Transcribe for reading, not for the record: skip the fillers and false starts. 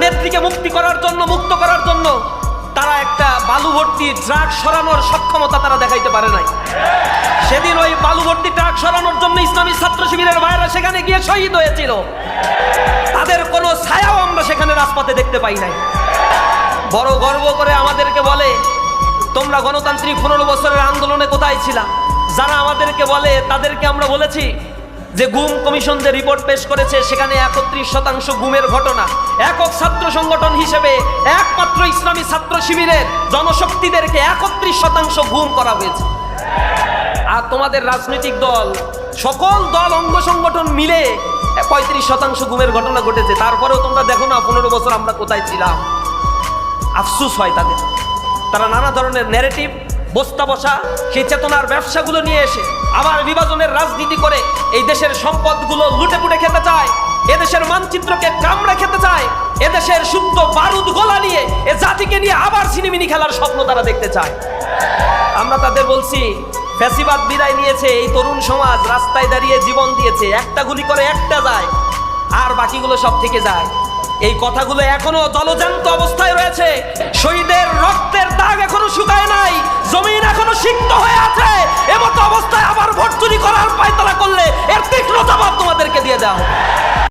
নেত্রীকে মুক্ত করার জন্য তারা একটা বালু ভর্তি ট্রাক সরানোর সক্ষমতা তারা দেখাইতে পারে নাই। সেদিন ওই বালু ভর্তি ট্রাক সরানোর জন্য ইসলামী ছাত্র শিবিরের ভাইয়েরা সেখানে গিয়ে শহীদ হয়েছিল। তাদের কোনো ছায়াও আমরা সেখানে রাজপথে দেখতে পাই নাই। বড় গর্ব করে আমাদেরকে বলে, তোমরা গণতান্ত্রিক 15 বছরের আন্দোলনে কোথায় ছিলা? যারা আমাদেরকে বলে তাদেরকে আমরা বলেছি যে গুম কমিশন যে রিপোর্ট পেশ করেছে সেখানে 31% গুমের ঘটনা। একক ছাত্র সংগঠন হিসেবে একমাত্র ইসলামী ছাত্র শিবিরের জনশক্তিদেরকে 31% গুম করা হয়েছে। আর তোমাদের রাজনৈতিক দল, সকল দল অঙ্গ সংগঠন মিলে 35% গুমের ঘটনা ঘটেছে। তারপরেও তোমরা দেখো না 15 বছর আমরা কোথায় ছিলাম। আফসোস হয় তাদের। তারা নানা ধরনের ন্যারেটিভ বস্তা বসা সেই চেতনার ব্যবসাগুলো নিয়ে এসে আবার বিভাজনের রাজনীতি করে এই দেশের সম্পদগুলো লুটে পুটে খেতে চায়, এদেশের মানচিত্রকে কামড়ে খেতে চায়, এদেশের শুদ্ধ বারুদ গোলা নিয়ে এ জাতিকে নিয়ে আবার সিনেমিনি খেলার স্বপ্ন তারা দেখতে চায়। আমরা তাদের বলছি, ফ্যাসিবাদ বিদায় নিয়েছে, এই তরুণ সমাজ রাস্তায় দাঁড়িয়ে জীবন দিয়েছে, একটা গুলি করে একটা যায় আর বাকিগুলো সব থেকে যায়। এই কথাগুলো এখনো জলজান্ত অবস্থায় রয়েছে। শহীদের রক্তের দাগ এখনো শুকায় নাই, জমিন এখনো সিক্ত হয়ে আছে। এমতো অবস্থায় আবার ভোট চুরি করার পায়তারা করলে এর তীক্ষ্ণ জবাব তোমাদেরকে দিয়ে দেওয়া হবে।